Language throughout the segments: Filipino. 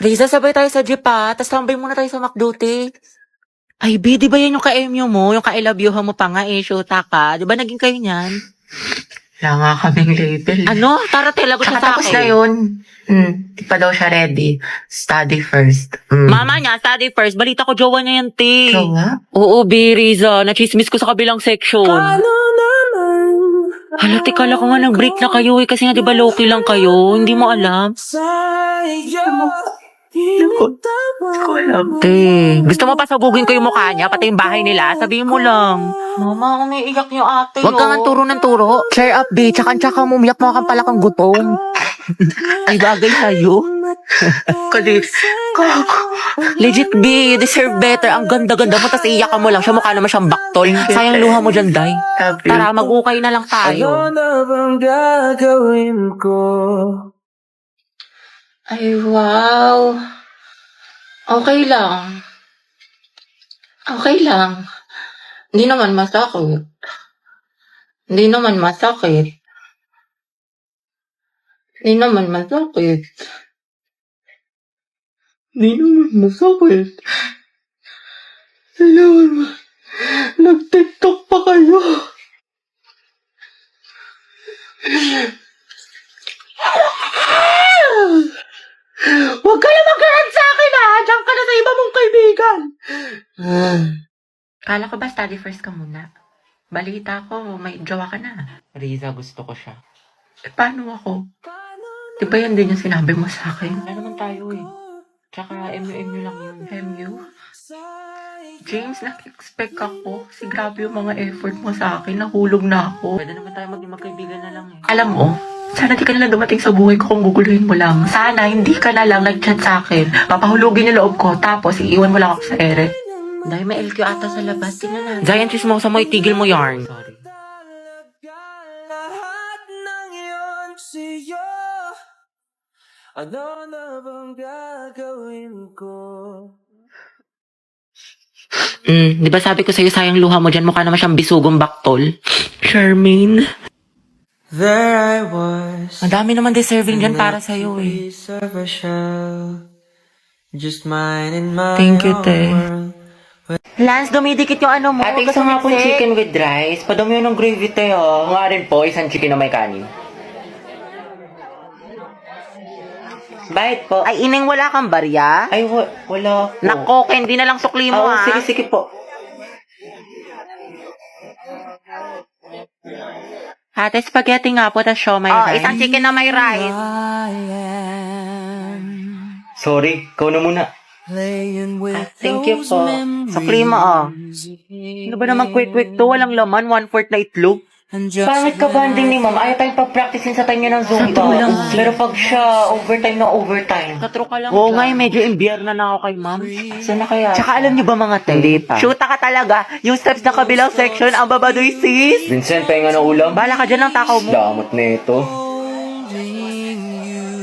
Riza, sabay tayo sa jeep ha. Tapos tambay muna tayo sa McDuty. Ay, B, di ba yan yung ka-MU mo? Yung ka-I love you mo pa nga eh, shoota ka. Di ba naging kayo niyan? Wala nga kaming label. Ano? Tara, telagot siya sa Tapos akin. na yun. Di pa daw siya ready. Study first. Mama niya, study first. Balita ko, jowa niya yan, te. Jowa? Oo, B, Riza. Nachismis ko sa kabilang section. Hala, kala ko nga nag-break na kayo eh. Kasi nga, di ba, low-key lang kayo? Hindi mo alam? Ko alam. Te, gusto mo pasabugin ko yung mukha niya, pati yung bahay nila? Sabihin mo lang. Mama, umiiyak yung ate. Huwag ka nga turo ng turo. Cheer up, B. Tsaka mo umiyak mo kang pala kang gutom. Ay, bagay sa'yo. Kalis. Legit, B. You deserve better. Ang ganda-ganda mo, tas iiyak ka mo lang. Siya mukha naman siyang baktol. Sayang luha mo dyan, Day. Tara, mag-ukay na lang tayo. Ano na bang gagawin ko? Ay, wow. Okay lang. Okay lang. Hindi naman masakit. Hindi naman masakit. Hindi naman masakit. Hindi naman masakit. Hindi naman nag-TikTok pa kayo. Huwag ka na mag-rant sa akin ha! Diyan ka na sa iba mong kaibigan! Kala ko ba study first ka muna? Balita ko, may jowa ka na. Riza, gusto ko siya. Eh, paano ako? Di ba yan din yung sinabi mo sa akin? Wala naman tayo eh. Tsaka MU lang yun. MU? James, nak-expect ako. Kasi grabe yung mga effort mo sa akin. Nahulog na ako. Pwede naman tayo maging magkaibigan na lang eh. Alam mo, sana di ka na lang dumating sa buhay ko kung guguluhin mo lang. Sana hindi ka na lang nag-chat sa akin. Papahulugin yung loob ko, tapos iiwan mo lang ako sa ere. Dahil may LQ ata sa labas. Tingnan na. Giant chismosa mo, itigil mo yarn. Sorry. Lahat ng iyon sa'yo. Ano na bang gagawin ko? Di ba sabi ko sa'yo, sayang luha mo dyan, mukha naman siyang bisugong baktol. Charmaine. There I was. Ang dami naman deserving dyan para sa'yo eh. Piece of a shell. Just mine in my Thank you, own te. world. Lance, dumidikit yung ano mo. Ate, isa nga pong chicken with rice. Padami yun ng gravy tayo. Nga rin po, isang chicken na may kanin. Bayad po. Ay, ining wala kang barya? Ay, wala po. Nako, hindi na lang sukli mo ha. Sige po. Ate, spaghetti nga po, tas siomay rice. Isang chicken na may rice. Sorry, ikaw na muna. Playing with Thank you po. Sukli mo Ano ba naman quick to? Walang laman, 1/4 na itlog. Pangit ka banding ni ma'am. Ayaw tayong pa-practice sa tayo ng Zumba. Pero pag siya, overtime na overtime. Katro ka lang. Oo nga, medyo imbierna na ako kay ma'am. Saan na kaya? Tsaka alam niyo ba mga te? Hindi pa. Shoota ka talaga. Yung steps na kabilang section, ang babadoy sis. Vincent, pahinga na ulam. Bala ka dyan ng takaw mo. Damot na ito.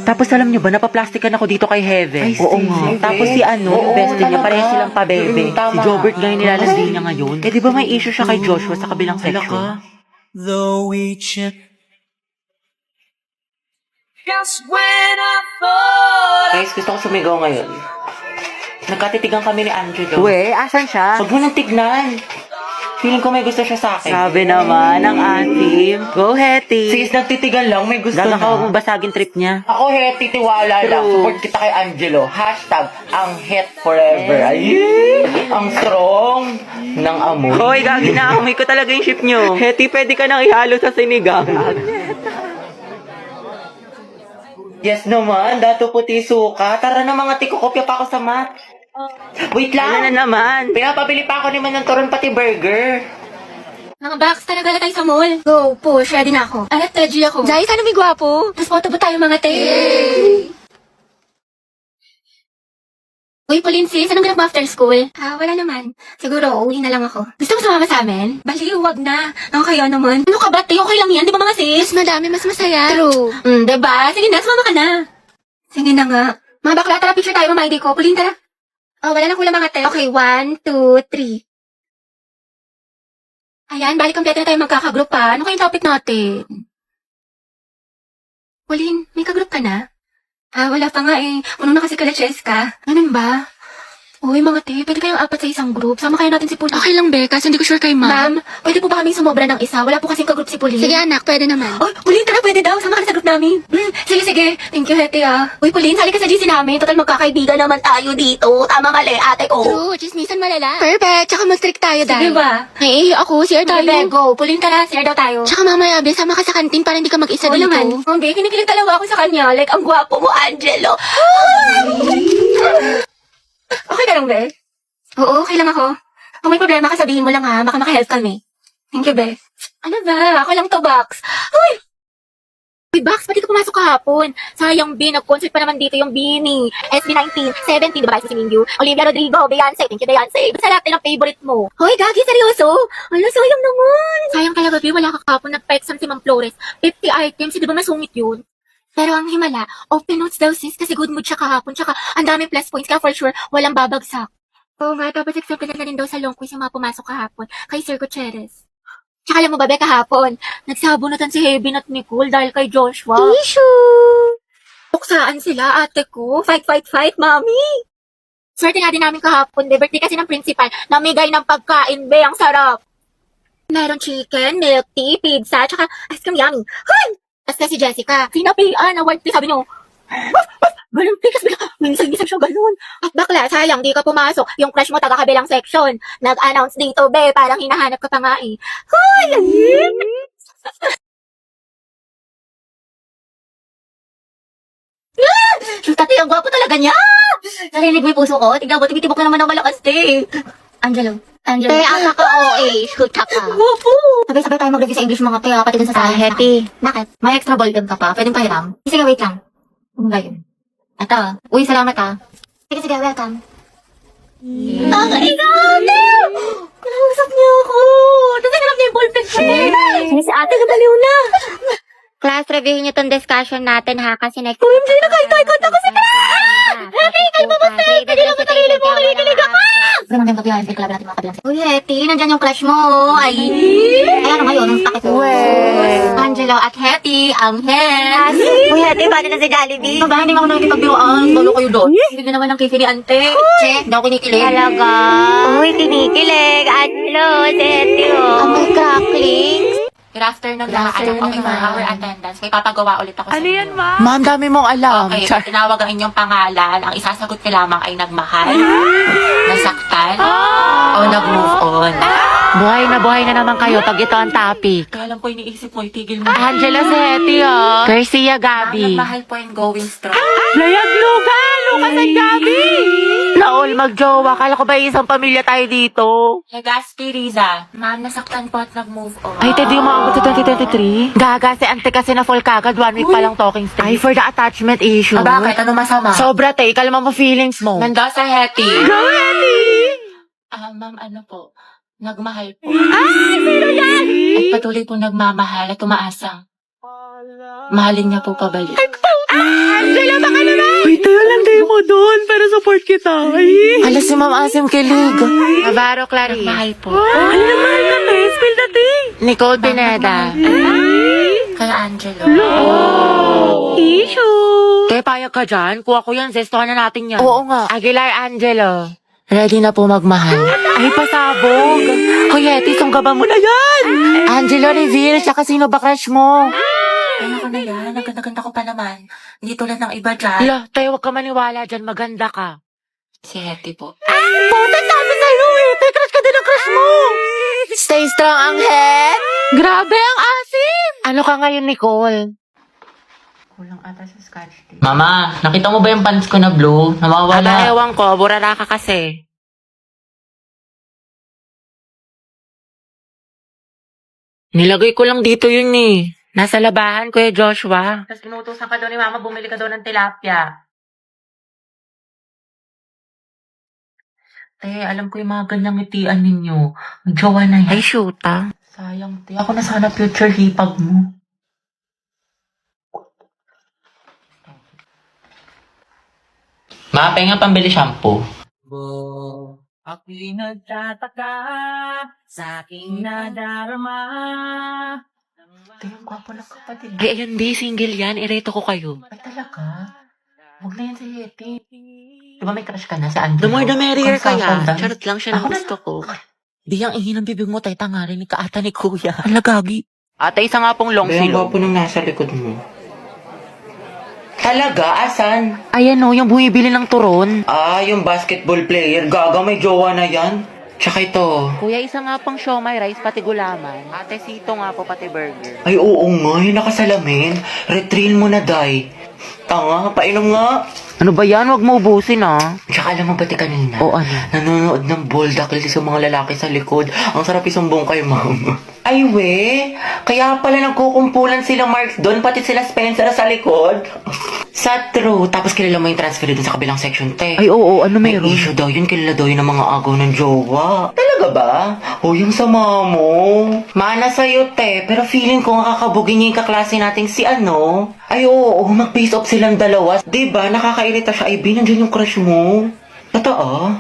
Tapos alam niyo ba, napaplastikan ako dito kay Heaven. Ay, Oo Steve. nga. Tapos si yung bestie niya, talaga. pareho silang pabebe. Tama. Si Jobert nga yung nilalandi niya ngayon. Eh di ba may issue siya kay Joshua sa kabilang section? though each and just when I thought Guys, gusto ko sumigaw ngayon. Nagkatitigan kami ni Angelo. Uwe, asan siya? Huwag mo nang tignan. Feeling ko may gusto siya sa akin. Sabi naman ng atim. Go, Hetty. Sis, nagtitigan lang, may gusto Gala ka, huwag na. mong basagin trip niya. Ako, Hetty, tiwala lang. True. Support kita kay Angelo. Hashtag, ang het forever. Ay, ang strong ng amoy. Hoy, gagi na. Amoy ko talaga yung ship nyo. Hetty, pwede ka nang ihalo sa sinigang. Yes naman, dato puti suka. Tara na mga tiko, kopya pa ako sa mat. Wait Ano na lang. naman? Pinapabili pa ako ni Man ng turon pati burger. Mga Bax, talaga na tayo sa mall. Go, push. Ready na ako. Alat, ready ako. Jai, sana may gwapo. Tapos photo ba tayo mga te? Uy, Pauline sis, anong ganap mo after school? Wala naman. Siguro, uwi na lang ako. Gusto mo sumama sa amin? Bali, huwag na. Ako kaya naman. Ano ka ba, te? Okay lang yan, di ba mga sis? Mas madami, mas masaya. True. Diba? Sige na, sumama ka na. Sige na nga. Mga bakla, tara picture tayo, mama ID ko. Pauline, tara. Wala nang kulang mga te. Okay, 1, 2, 3. Ayan, balik kompleto na tayo magkakagroup pa. Ano kayong topic natin? Pauline, may kagroup ka na? Wala pa nga eh. Unong na kasi kala Cheska. Ganun ba? Uy, mga te, pwede kayong apat sa isang group. Sama kaya natin si Pauline. Okay lang, Be. Kasi hindi ko sure kay Ma'am. Pwede po ba kaming sumobra ng isa? Wala po kasing ka-group si Pauline. Sige, anak. Pwede naman. Oh, Pauline, tara, pwede daw. Sama ka na sa group namin. Sige, sige. Thank you, Hete, ah. Uy, Pauline, sali ka sa GC namin. Total, magkakaibigan naman tayo dito. Tama mali, ate ko. True, chismisan malala. Perfect, tsaka mag-strict tayo Sige dahil. ba? Hey, ako, share tayo. Sige, go. Pauline, tara. Share daw tayo. Tsaka mamaya, Be, sama ka sa kantin para hindi ka mag-isa Oo dito. naman. Be, kinikilig talaga ako sa kanya. Like, ang gwapo mo, Angelo. Okay ka lang, Be? Oo, okay lang ako. Kung may problema ka, sabihin mo lang ha. Baka makahelp kami. Thank you, Be. Ano ba? Ako lang to, Box. Uy! Uy, Bax, pati ka pumasok kahapon. Sayang, Be, nag-concert pa naman dito yung Beanie. SB19, 17, diba si Mingyu? Olivia Rodrigo, Beyonce, thank you, Beyonce. Basta lahat ng favorite mo. Hoy, Gagi, seryoso? Ano, sayang naman. Sayang talaga, Be, wala ka kahapon. Nagpa-exam si Ma'am Flores. 50 items, di ba masungit yun? Pero ang himala, open notes daw sis kasi good mood siya kahapon. Tsaka ang daming plus points kaya for sure walang babagsak. Oo nga, tapos accepted na rin daw sa long quiz yung mga pumasok kahapon kay Sir Gutierrez. Tsaka alam mo ba, Be, kahapon, nagsabunutan si Heaven at Nicole dahil kay Joshua. Issue! Tuksaan sila, ate ko. Fight, fight, fight, mami! Swerte nga din namin kahapon, Be. Birthday kasi ng principal. Namigay ng pagkain, Be. Ang sarap. Meron chicken, milk tea, pizza, tsaka ice cream yummy. Hoy! Tapos si Jessica, sinapian, award tea, sabi niyo, ganun, please, minsan siya ganun. At bakla, sayang, di ka pumasok. Yung crush mo, taga-kabilang section. Nag-announce dito, Be, parang hinahanap ka pa nga eh. Hoy! Tati, ang gwapo talaga niya! Narinig mo yung puso ko? Tignan mo, tumitibok ka naman ng malakas, te. Angelo. Angelo. Te, ata ka OA, shoot ka. Gwapo! Sabay-sabay tayo mag-review sa English mga te, pati dun sa science. Happy. Bakit? May extra volume ka pa? Pwedeng pahiram? Sige, wait lang. Ano ba yun? Ito. Uy, salamat ah. Sige, sige, welcome. Nakakaigan! Kinausap niyo ako! Tapos hinarap niya yung ballpen ko. Si ate, nabaliw na. Class, reviewin niyo tong discussion natin ha, kasi next... OMG, nakaitay-kanta ko si Hetty, kalma mo, Hetty! Hindi lang mo sarili mo, kinikilig ako! Ganun din kabihan, club natin mga kabilang. Uy, Hetty, nandyan yung crush mo. Ay, ayan ngayon, ang takit ko. Angelo at Hetty, ang head. Uy, Hetty, paano na si Jollibee? Baba, hindi nga ako nakikipagbiroan. Balo kayo doon. Hindi naman ang kifili, ante. Che, hindi ako kinikilig. Talaga? Uy, kinikilig. Ano, si Hetty, oh. Amoy cracklings. Good afternoon lahat. Okay for our attendance. May papagawa ulit ako sa Ano yan, inyo. Ma'am, dami mong alam. Okay, Char- pag tinawag ang inyong pangalan, ang isasagot ko lamang ay nagmahal, nasaktan, o nag-move on. buhay na naman kayo pag ito ang topic. Kaya lang po iniisip mo, itigil mo. Angela Seti, oh. Garcia Ang Gabi. nagmahal po and going strong. Layag Lugan! Lucas at Gabi! Naol, magjowa. Kala ko ba isang pamilya tayo dito? Legaspi Riza, ma'am, nasaktan po at nag-move on. Ay, hindi umabot sa 2023. Gaga, si ante kasi na full kagad. 1 week pa lang talking stage. Ay, for the attachment issue. Ah, bakit? Ano masama? Sobra, te. Ikalma mo feelings mo. Mendoza Hetty. Go, Hetty! Ma'am, ano po? Nagmahal po. Ay, sino yan? At patuloy po nagmamahal at umaasang. Mahalin niya po pabalik. Angela, baka naman! Wait, tayo lang tayo mo doon para support kita. Ay. Alas si Ma'am Asim kilig. Navarro Clarice. Nagmahal po. Ano na mahal ka, te? Spill the tea. Nicole Pineda. Kaya Angelo. Issue. Te, payag ka dyan? Kuha ko yan. Zestohan na natin yan. Oo nga. Aguilar Angelo. Ready na po magmahal. Ay, pasabog. Kuya, Eti, sunggaban mo na yan. Angelo, reveal. Tsaka sino ba crush mo? Ano ko na yan? Naganda-ganda ko pa naman. Hindi tulad ng iba dyan. Hala, tayo huwag ka maniwala dyan. Maganda ka. Si Hetty po. Puta, sabi sa'yo eh. Te, crush ka din ang crush mo. Stay strong ang head. Grabe ang asim. Ano ka ngayon, Nicole? Kulang ata sa scotch tape. Mama, nakita mo ba yung pants ko na blue? Ala, Namawala. ewan ko. Burara ka kasi. Nilagay ko lang dito yun eh. Nasa labahan, Kuya Joshua. Tapos inutusan ka daw ni Mama, bumili ka daw ng tilapia. Te, alam ko yung mga ganyang ngitian ninyo. Magjowa na yan. Ay, shoot ah. Sayang, te. Ako na sana future hipag mo. Ma, penga pambili shampoo. Ako'y nagtataka sa aking nadarama. Te, yung gwapo ng kapatid. Ay, ayun di, single yan. Ireto ko kayo. Ay, talaga? Huwag na yan si Yeti. Di ba may crush ka na sa Angelo? The more the merrier kaya. Consultant. Charot lang siya ng Ako na- gusto ko. Di ang ihi ng bibig mo, tay tangarin ni kaata ni kuya. Alagagi. Ate, isa nga pong long Ba yung silog. gwapo nung nasa likod mo? Talaga? Asan? Ayan o, yung bumibili ng turon. Ah, yung basketball player. Gaga, may jowa na yan. Tsaka ito. Kuya, isa nga pang siomay rice, pati gulaman. Ate, sito nga po, pati burger. Ay, oo nga. Yung nakasalamin. Retrail mo na, Day. Tanga, painom nga. Ano ba yan? Huwag mo ubusin ah. Tsaka alam mo ba kanina? O ano? Nanonood ng boldakil sa mga lalaki sa likod. Ang sarap isumbong kay mama. Ay, we. Kaya pala nagkukumpulan sila Mark doon, pati sila Spencer sa likod. Sa true. Tapos kilala mo yung transfer doon sa kabilang section, te. Ay, oo, ano May meron? issue daw yun, kilala daw yun ng mga agaw ng jowa. Talaga ba? O yung sama mo. Mana sa'yo, te. Pero feeling ko nakakabugin niya yung kaklase nating si ano. Ay, oo, mag-face off silang dalawa. Diba, nakakairita siya. Ay, B, nandiyan yung crush mo. Totoo?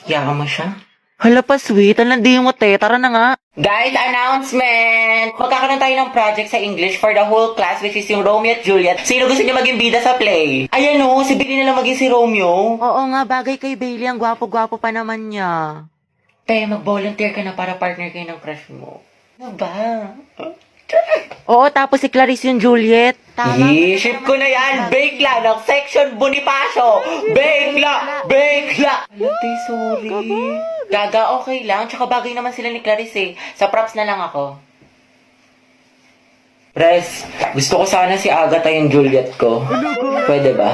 Yaka mo siya? Hala pa, sweet. Ang landi mo, te. Tara na nga. Guys, announcement! Magkakaroon tayo ng project sa English for the whole class, which is yung Romeo at Juliet. Sino gusto niyo maging bida sa play? Ayan o, si Billy na lang maging si Romeo. Oo nga, bagay kay Bailey. Ang gwapo-gwapo pa naman niya. Te, mag-volunteer ka na para partner kayo ng crush mo. Ano ba? Oo, tapos si Clarice yung Juliet. Ship ko na yan! Bakla ng section Bonifacio! Bakla! Bakla! Alate, sorry. Gaga, okay lang. Tsaka bagay naman sila ni Clarice eh. Sa props na lang ako. Res, gusto ko sana si Agatha yung Juliet ko. Pwede ba?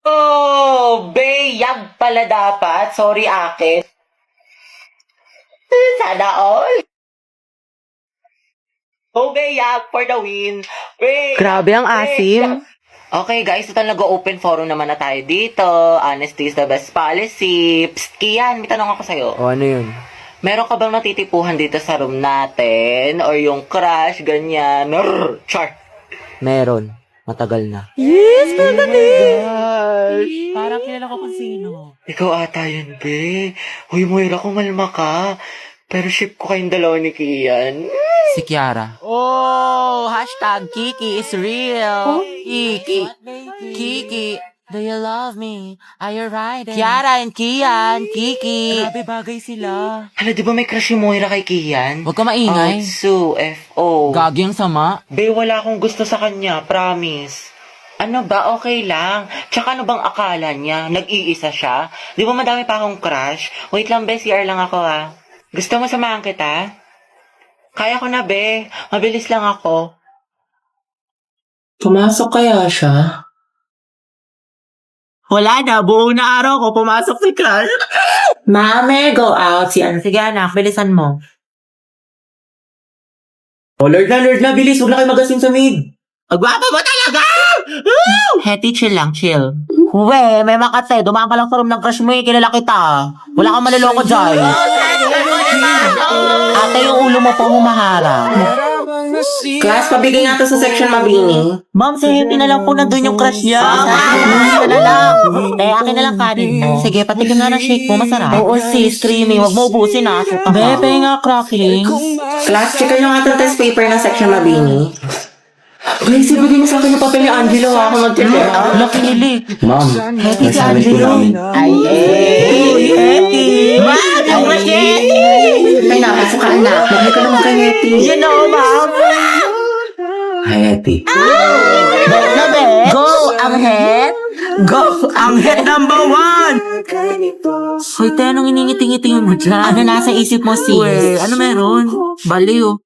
Oh, bayag pala dapat. Sorry, akin. Sana all. Oh, bayag for the win. Bayag, Grabe ang asim. bayag. Okay guys, total nag-open forum naman na tayo dito. Honesty is the best policy. Psst, Kian, may tanong ako sa'yo. O, ano yun? Meron ka bang natitipuhan dito sa room natin? Or yung crush, ganyan? Char. Meron. Matagal na. Yes, Parang kilala ko kung sino. Ikaw ata yun, be. Huy, Moira, kumalma ka. Pero ship ko kayong dalawa ni Kian. Si Kiara. Oh, hashtag Kiki is real. Kiki. Kiki. Do you love me? Are you riding? Kiara and Kian. Kiki. Grabe bagay sila. Hala, di ba may crush si Moira kay Kian? Huwag ka maingay. Outsu, F.O. Gagi ang sama. Be, wala akong gusto sa kanya, promise. Ano ba? Okay lang. Tsaka ano bang akala niya? Nag-iisa siya? Di ba madami pa akong crush? Wait lang, be. CR lang ako, ah. Gusto mo samahan kita? Kaya ko na, be. Mabilis lang ako. Pumasok kaya siya? Wala na, buong na araw ko, pumasok si Crush. Mame, go out. Sige anak, bilisan mo. Oh, Lord na, bilis. Huwag na kayo magasin sa mid. Agwapa mo talaga! Hetty, chill lang, chill. Uwe, may makate. Dumaan ka lang sa room ng crush mo eh. Kilala kita. Wala kang maliloko dyan. Ate, yung ulo mo po humahara. Class, pabigay nga to sa section Mabini. Ma'am, si Hetty na lang po nandun yung crush niya. Wala lang. Akin na lang kanin mo. Sige, patikin nga ng shake mo. Masarap. Oo, sis. Creamy. Huwag mo ubusin ah. Bebe nga, crackling. Class, checkan nyo nga itong test paper ng section Mabini. Guys, ibigay niyo sa akin yung papel ni Angelo ha, kung mag-check. Lucky nili. Ma'am, Hetty si Angelo. Ay, Hetty! Ma'am, yung crush ni Hetty! May napasok ka anak. Mahal ka naman kay Hetty. You know, ma'am. Hi, Hetty. Go, Anghet! Go, Anghet number 1! Hoy, te, anong iningiti-ngiti mo dyan? Ano nasa isip mo, sis? Uwe, ano meron? Baliw.